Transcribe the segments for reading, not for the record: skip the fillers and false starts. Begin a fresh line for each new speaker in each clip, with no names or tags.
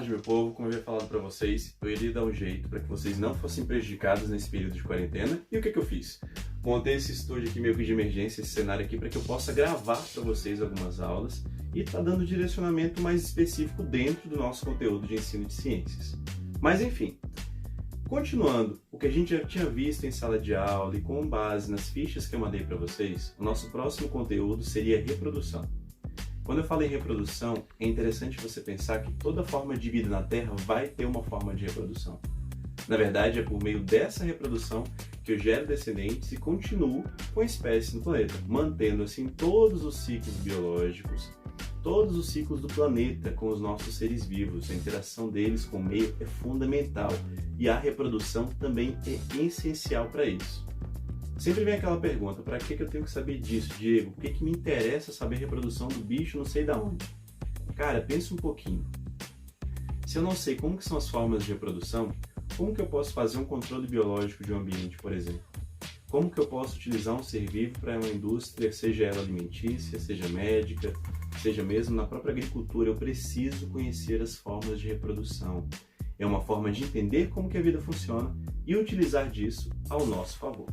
tarde, meu povo. Como eu havia falado para vocês, eu iria dar um jeito para que vocês não fossem prejudicados nesse período de quarentena. E o que eu fiz? Montei esse estúdio aqui meio que de emergência, esse cenário aqui, para que eu possa gravar para vocês algumas aulas e tá dando direcionamento mais específico dentro do nosso conteúdo de ensino de ciências. Mas enfim, continuando o que a gente já tinha visto em sala de aula e com base nas fichas que eu mandei para vocês, o nosso próximo conteúdo seria reprodução. Quando eu falo em reprodução, é interessante você pensar que toda forma de vida na Terra vai ter uma forma de reprodução. Na verdade, é por meio dessa reprodução que eu gero descendentes e continuo com a espécie no planeta, mantendo assim todos os ciclos biológicos, todos os ciclos do planeta com os nossos seres vivos. A interação deles com o meio é fundamental e a reprodução também é essencial para isso. Sempre vem aquela pergunta, para que eu tenho que saber disso, Diego? Por que me interessa saber a reprodução do bicho não sei da onde? Cara, pensa um pouquinho. Se eu não sei como que são as formas de reprodução, como que eu posso fazer um controle biológico de um ambiente, por exemplo? Como que eu posso utilizar um ser vivo para uma indústria, seja ela alimentícia, seja médica, seja mesmo na própria agricultura? Eu preciso conhecer as formas de reprodução. É uma forma de entender como que a vida funciona e utilizar disso ao nosso favor.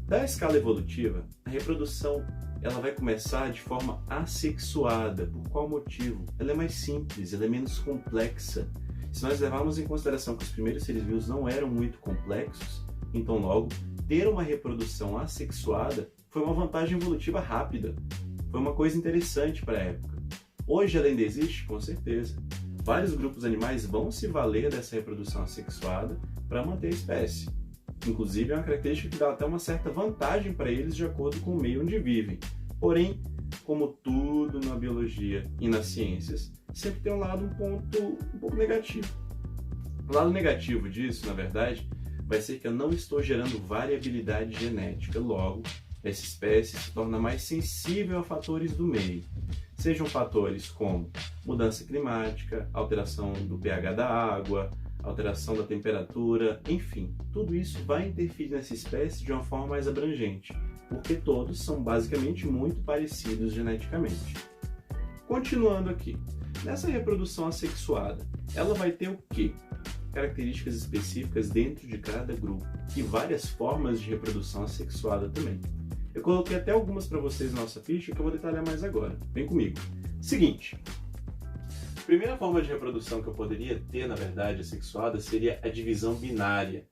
Da escala evolutiva, a reprodução ela vai começar de forma assexuada. Por qual motivo? Ela é mais simples, ela é menos complexa. Se nós levarmos em consideração que os primeiros seres vivos não eram muito complexos, então logo, ter uma reprodução assexuada foi uma vantagem evolutiva rápida. Foi uma coisa interessante para a época. Hoje ela ainda existe? Com certeza. Vários grupos animais vão se valer dessa reprodução assexuada para manter a espécie. Inclusive, é uma característica que dá até uma certa vantagem para eles de acordo com o meio onde vivem. Porém, como tudo na biologia e nas ciências, sempre tem um lado um pouco negativo. O lado negativo disso, na verdade, vai ser que eu não estou gerando variabilidade genética. Logo, essa espécie se torna mais sensível a fatores do meio. Sejam fatores como mudança climática, alteração do pH da água, alteração da temperatura, enfim, tudo isso vai interferir nessa espécie de uma forma mais abrangente, porque todos são basicamente muito parecidos geneticamente. Continuando aqui, nessa reprodução assexuada, ela vai ter o quê? Características específicas dentro de cada grupo e várias formas de reprodução assexuada também. Eu coloquei até algumas para vocês na nossa ficha que eu vou detalhar mais agora. Vem comigo. Seguinte. A primeira forma de reprodução que eu poderia ter, na verdade, assexuada, seria a divisão binária.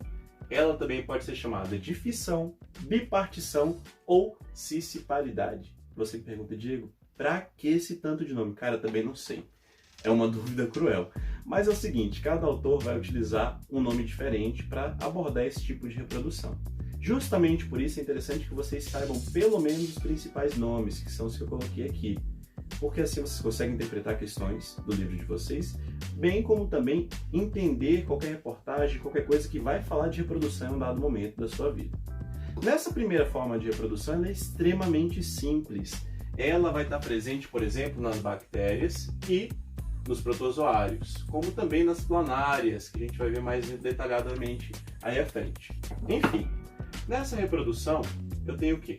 Ela também pode ser chamada de fissão, bipartição ou cisciparidade. Você me pergunta, Diego, pra que esse tanto de nome? Cara, também não sei. É uma dúvida cruel. Mas é o seguinte, cada autor vai utilizar um nome diferente para abordar esse tipo de reprodução. Justamente por isso é interessante que vocês saibam pelo menos os principais nomes, que são os que eu coloquei aqui. Porque assim vocês conseguem interpretar questões do livro de vocês, bem como também entender qualquer reportagem, qualquer coisa que vai falar de reprodução em um dado momento da sua vida. Nessa primeira forma de reprodução, ela é extremamente simples. Ela vai estar presente, por exemplo, nas bactérias e nos protozoários, como também nas planárias, que a gente vai ver mais detalhadamente aí à frente. Enfim, nessa reprodução, eu tenho o quê?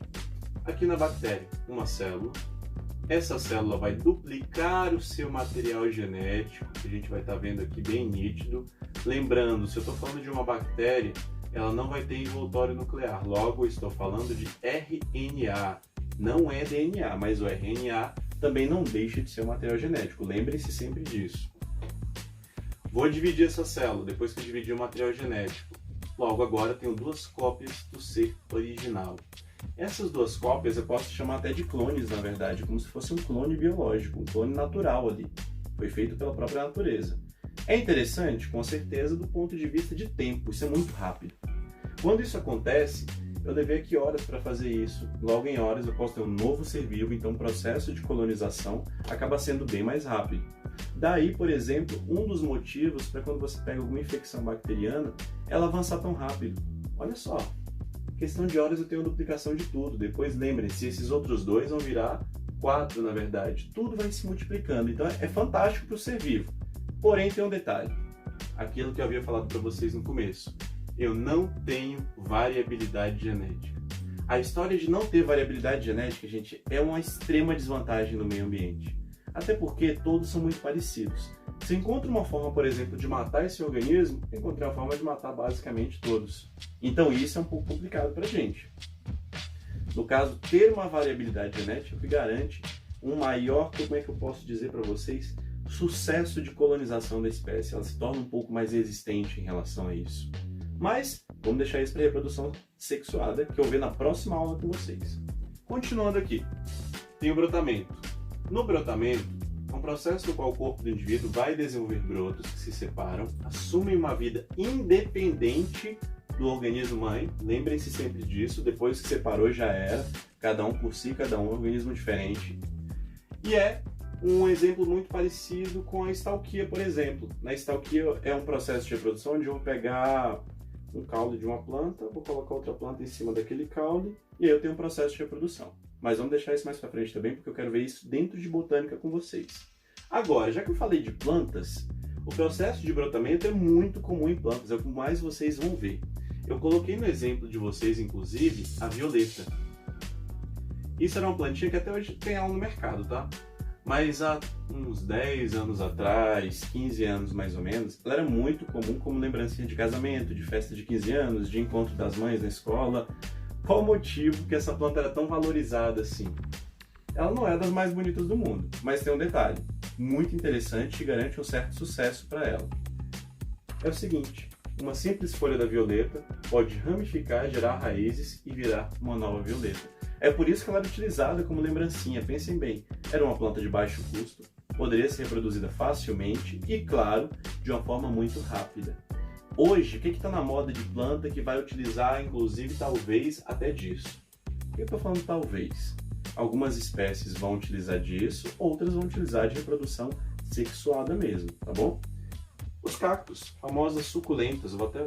Aqui na bactéria, uma célula. Essa célula vai duplicar o seu material genético, que a gente vai estar vendo aqui bem nítido. Lembrando, se eu estou falando de uma bactéria, ela não vai ter envoltório nuclear. Logo, eu estou falando de RNA. Não é DNA, mas o RNA também não deixa de ser um material genético. Lembrem-se sempre disso. Vou dividir essa célula, depois que eu dividir o material genético. Logo, agora tenho duas cópias do ser original. Essas duas cópias eu posso chamar até de clones, na verdade, como se fosse um clone biológico, um clone natural ali. Foi feito pela própria natureza. É interessante, com certeza, do ponto de vista de tempo, isso é muito rápido. Quando isso acontece, eu levei aqui horas para fazer isso, logo em horas eu posso ter um novo ser vivo, então o processo de colonização acaba sendo bem mais rápido. Daí, por exemplo, um dos motivos para quando você pega alguma infecção bacteriana, ela avançar tão rápido. Olha só. Questão de horas eu tenho duplicação de tudo. Depois lembrem-se, esses outros dois vão virar 4, na verdade. Tudo vai se multiplicando. Então é fantástico para o ser vivo. Porém, tem um detalhe. Aquilo que eu havia falado para vocês no começo. Eu não tenho variabilidade genética. A história de não ter variabilidade genética, gente, é uma extrema desvantagem no meio ambiente. Até porque todos são muito parecidos. Se encontra uma forma, por exemplo, de matar esse organismo, encontrei a forma de matar basicamente todos. Então isso é um pouco complicado para a gente. No caso, ter uma variabilidade genética que garante um maior, como é que eu posso dizer para vocês, sucesso de colonização da espécie. Ela se torna um pouco mais resistente em relação a isso. Mas vamos deixar isso para reprodução sexuada, que eu vou ver na próxima aula com vocês. Continuando aqui, tem o brotamento. No brotamento, é um processo no qual o corpo do indivíduo vai desenvolver brotos que se separam, assumem uma vida independente do organismo mãe. Lembrem-se sempre disso, depois que separou já era, cada um por si, cada um é um organismo diferente. E é um exemplo muito parecido com a estalquia, por exemplo. Na estalquia é um processo de reprodução onde eu vou pegar um caule de uma planta, vou colocar outra planta em cima daquele caule e aí eu tenho um processo de reprodução. Mas vamos deixar isso mais pra frente também, porque eu quero ver isso dentro de botânica com vocês. Agora, já que eu falei de plantas, o processo de brotamento é muito comum em plantas, é o que mais vocês vão ver. Eu coloquei no exemplo de vocês, inclusive, a violeta. Isso era uma plantinha que até hoje tem ela no mercado, tá? Mas há uns 10 anos atrás, 15 anos mais ou menos, ela era muito comum como lembrancinha de casamento, de festa de 15 anos, de encontro das mães na escola. Qual o motivo que essa planta era tão valorizada assim? Ela não é das mais bonitas do mundo, mas tem um detalhe muito interessante e garante um certo sucesso para ela. É o seguinte, uma simples folha da violeta pode ramificar, gerar raízes e virar uma nova violeta. É por isso que ela era utilizada como lembrancinha, pensem bem, era uma planta de baixo custo, poderia ser reproduzida facilmente e, claro, de uma forma muito rápida. Hoje, o que está na moda de planta que vai utilizar, inclusive, talvez, até disso? Por que eu estou falando talvez? Algumas espécies vão utilizar disso, outras vão utilizar de reprodução sexuada mesmo, tá bom? Os cactos, famosas suculentas, eu vou até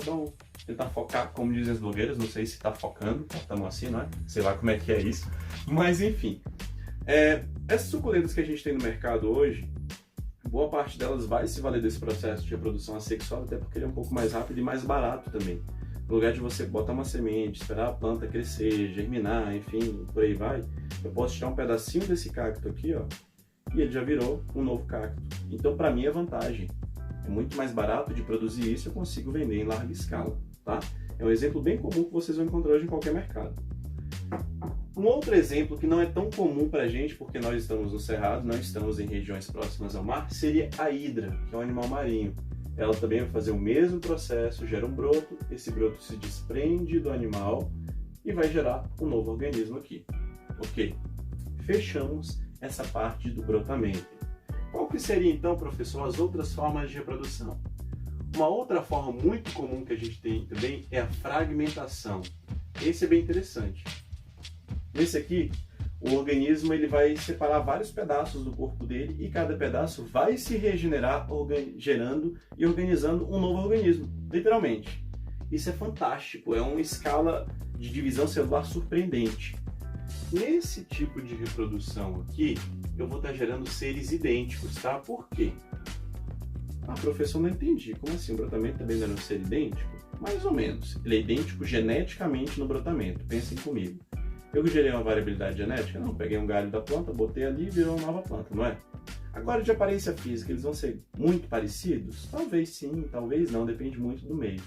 tentar focar, como dizem as blogueiras, não sei se está focando, estamos assim, não é? Sei lá como é que é isso, mas enfim. Essas suculentas que a gente tem no mercado hoje, boa parte delas vai se valer desse processo de reprodução assexuada, até porque ele é um pouco mais rápido e mais barato também. No lugar de você botar uma semente, esperar a planta crescer, germinar, enfim, por aí vai, eu posso tirar um pedacinho desse cacto aqui, ó, e ele já virou um novo cacto. Então, para mim, é vantagem. É muito mais barato de produzir isso, eu consigo vender em larga escala, tá? É um exemplo bem comum que vocês vão encontrar hoje em qualquer mercado. Um outro exemplo que não é tão comum para a gente, porque nós estamos no Cerrado, não estamos em regiões próximas ao mar, seria a hidra, que é um animal marinho. Ela também vai fazer o mesmo processo, gera um broto, esse broto se desprende do animal e vai gerar um novo organismo aqui. Ok, fechamos essa parte do brotamento. Qual que seria então, professor, as outras formas de reprodução? Uma outra forma muito comum que a gente tem também é a fragmentação. Esse é bem interessante. Nesse aqui, o organismo ele vai separar vários pedaços do corpo dele e cada pedaço vai se regenerar, gerando e organizando um novo organismo, literalmente. Isso é fantástico, é uma escala de divisão celular surpreendente. Nesse tipo de reprodução aqui, eu vou estar gerando seres idênticos, tá? Por quê? Ah, professor, não entendi. Como assim? O brotamento também não é um ser idêntico? Mais ou menos. Ele é idêntico geneticamente no brotamento. Pensem comigo. Eu gerei uma variabilidade genética? Não. Peguei um galho da planta, botei ali e virou uma nova planta, não é? Agora, de aparência física, eles vão ser muito parecidos? Talvez sim, talvez não. Depende muito do meio.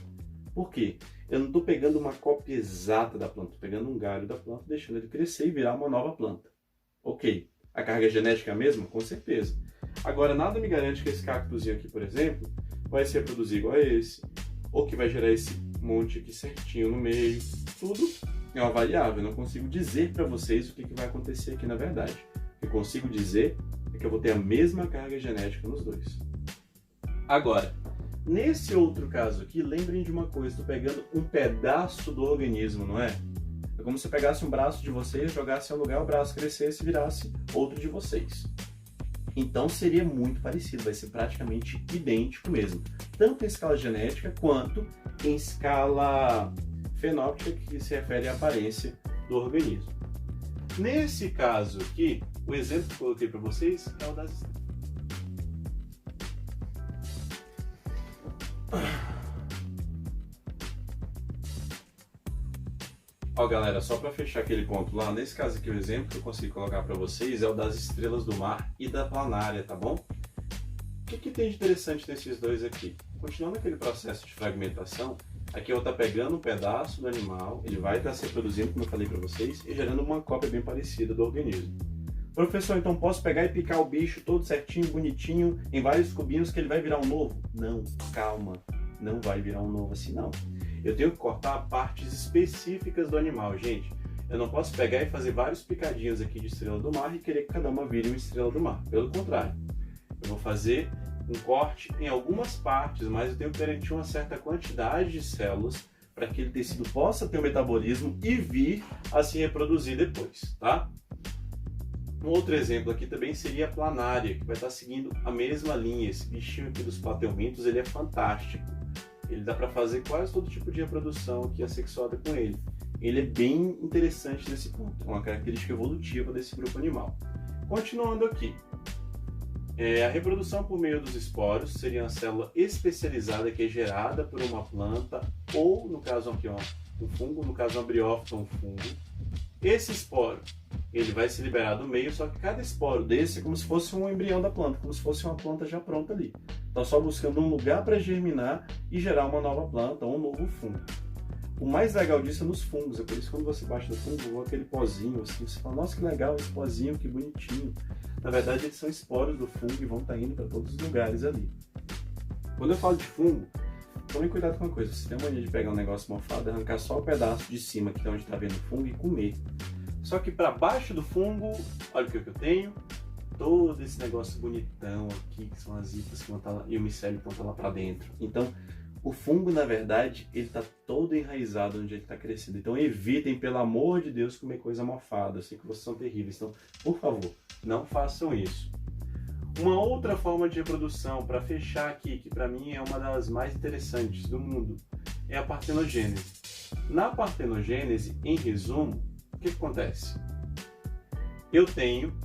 Por quê? Eu não estou pegando uma cópia exata da planta. Estou pegando um galho da planta, deixando ele crescer e virar uma nova planta. Ok. A carga genética é a mesma? Com certeza. Agora, nada me garante que esse cactozinho aqui, por exemplo, vai se reproduzir igual a esse, ou que vai gerar esse monte aqui certinho no meio. Tudo é uma variável. Eu não consigo dizer para vocês o que vai acontecer aqui na verdade. O que eu consigo dizer é que eu vou ter a mesma carga genética nos dois. Agora, nesse outro caso aqui, lembrem de uma coisa. Estou pegando um pedaço do organismo, não é? É como se eu pegasse um braço de vocês, jogasse em um lugar, o braço crescesse e virasse outro de vocês. Então seria muito parecido, vai ser praticamente idêntico mesmo. Tanto em escala genética quanto em escala fenótica, que se refere à aparência do organismo. Nesse caso aqui, o exemplo que eu coloquei para vocês é o das estrelas. Ó, galera, só para fechar aquele ponto lá, nesse caso aqui o exemplo que eu consegui colocar para vocês é o das estrelas do mar e da planária, tá bom? O que que tem de interessante nesses dois aqui? Continuando aquele processo de fragmentação, aqui eu vou estar pegando um pedaço do animal, ele vai estar se reproduzindo, como eu falei para vocês, e gerando uma cópia bem parecida do organismo. Professor, então posso pegar e picar o bicho todo certinho, bonitinho, em vários cubinhos que ele vai virar um novo? Não, calma, não vai virar um novo assim não. Eu tenho que cortar partes específicas do animal, gente. Eu não posso pegar e fazer vários picadinhos aqui de estrela do mar e querer que cada uma vire uma estrela do mar. Pelo contrário, eu vou fazer um corte em algumas partes, mas eu tenho que garantir uma certa quantidade de células para que aquele tecido possa ter o metabolismo e vir a se reproduzir depois, tá? Um outro exemplo aqui também seria a planária, que vai estar seguindo a mesma linha. Esse bichinho aqui dos plateumintos, ele é fantástico. Ele dá para fazer quase todo tipo de reprodução aqui assexuada com ele. Ele é bem interessante nesse ponto, é uma característica evolutiva desse grupo animal. Continuando aqui, a reprodução por meio dos esporos seria uma célula especializada que é gerada por uma planta ou, no caso aqui, um fungo, no caso um briófita, um fungo. Esse esporo, ele vai se liberar do meio, só que cada esporo desse é como se fosse um embrião da planta, como se fosse uma planta já pronta ali. Então só buscando um lugar para germinar e gerar uma nova planta ou um novo fungo. O mais legal disso é nos fungos, é por isso que quando você baixa no fungo, aquele pozinho assim, você fala, nossa que legal esse pozinho, que bonitinho. Na verdade eles são esporos do fungo e vão estar indo para todos os lugares ali. Quando eu falo de fungo, tomem cuidado com uma coisa, você tem a mania de pegar um negócio mofado, arrancar só o pedaço de cima, que é onde está vendo o fungo, e comer. Só que para baixo do fungo, olha o que eu tenho, todo esse negócio bonitão aqui, que são as hipas que vão estar lá, e o micélio que vão estar lá para dentro. Então, o fungo, na verdade, ele está todo enraizado onde ele está crescendo. Então, evitem, pelo amor de Deus, comer coisa mofada. Eu sei que vocês são terríveis. Então, por favor, não façam isso. Uma outra forma de reprodução, para fechar aqui, que para mim é uma das mais interessantes do mundo, é a partenogênese. Na partenogênese, em resumo, o que acontece? Eu tenho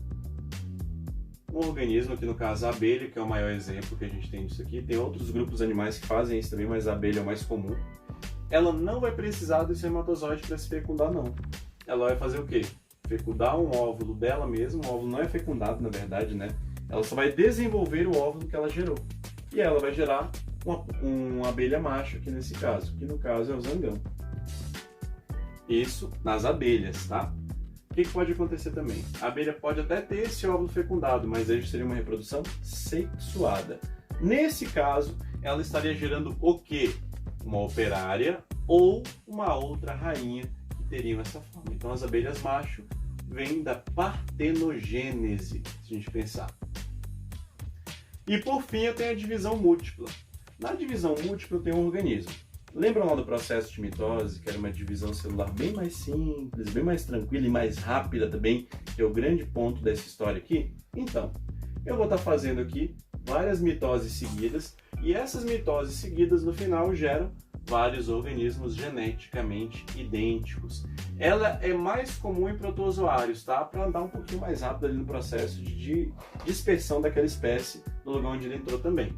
um organismo, aqui no caso a abelha, que é o maior exemplo que a gente tem disso aqui. Tem outros grupos animais que fazem isso também, mas a abelha é o mais comum. Ela não vai precisar do espermatozoide para se fecundar, não. Ela vai fazer o quê? Fecundar um óvulo dela mesma. O óvulo não é fecundado, na verdade, né? Ela só vai desenvolver o óvulo que ela gerou. E ela vai gerar uma abelha macho aqui nesse caso, que no caso é o zangão. Isso nas abelhas, tá? O que pode acontecer também? A abelha pode até ter esse óvulo fecundado, mas aí seria uma reprodução sexuada. Nesse caso, ela estaria gerando o quê? Uma operária ou uma outra rainha que teriam essa forma. Então as abelhas macho vêm da partenogênese, se a gente pensar. E por fim eu tenho a divisão múltipla. Na divisão múltipla eu tenho um organismo. Lembram lá do processo de mitose, que era uma divisão celular bem mais simples, bem mais tranquila e mais rápida também, que é o grande ponto dessa história aqui? Então, eu vou estar fazendo aqui várias mitoses seguidas, e essas mitoses seguidas no final geram vários organismos geneticamente idênticos. Ela é mais comum em protozoários, tá? Para andar um pouquinho mais rápido ali no processo de dispersão daquela espécie no lugar onde ele entrou também.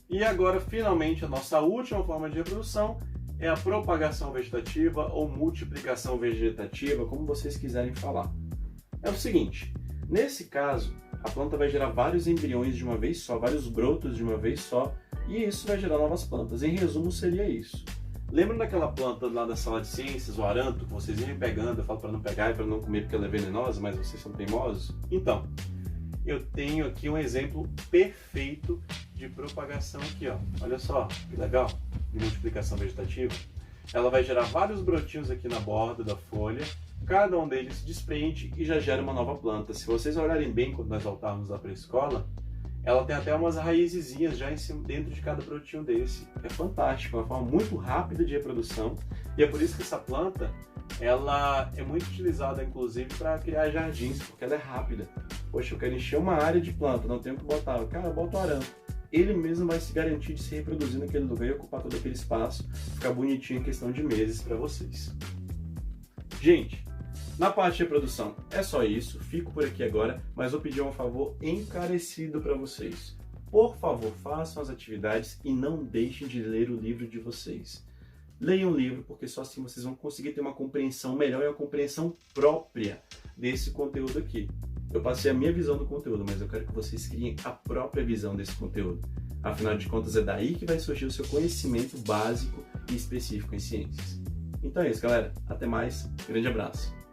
E agora, finalmente, a nossa última forma de reprodução é a propagação vegetativa ou multiplicação vegetativa, como vocês quiserem falar. É o seguinte, nesse caso, a planta vai gerar vários embriões de uma vez só, vários brotos de uma vez só, e isso vai gerar novas plantas. Em resumo, seria isso. Lembram daquela planta lá da sala de ciências, o aranto, que vocês iam pegando, eu falo para não pegar e para não comer porque ela é venenosa, mas vocês são teimosos? Então, eu tenho aqui um exemplo perfeito de propagação aqui, ó. Olha só, que legal, de multiplicação vegetativa. Ela vai gerar vários brotinhos aqui na borda da folha, cada um deles se desprende e já gera uma nova planta. Se vocês olharem bem quando nós voltarmos lá para a escola, ela tem até umas raizezinhas já em cima, dentro de cada brotinho desse. É fantástico, é uma forma muito rápida de reprodução, e é por isso que essa planta ela é muito utilizada, inclusive, para criar jardins, porque ela é rápida. Poxa, eu quero encher uma área de planta, não tenho o que botar. Cara, bota o aranto. Ele mesmo vai se garantir de se reproduzir naquele lugar e ocupar todo aquele espaço, ficar bonitinho em questão de meses para vocês. Gente, na parte de reprodução é só isso, fico por aqui agora, mas vou pedir um favor encarecido para vocês. Por favor, façam as atividades e não deixem de ler o livro de vocês. Leiam o livro, porque só assim vocês vão conseguir ter uma compreensão melhor e uma compreensão própria desse conteúdo aqui. eu passei a minha visão do conteúdo, mas eu quero que vocês criem a própria visão desse conteúdo. Afinal de contas, é daí que vai surgir o seu conhecimento básico e específico em ciências. Então é isso, galera. Até mais. Grande abraço.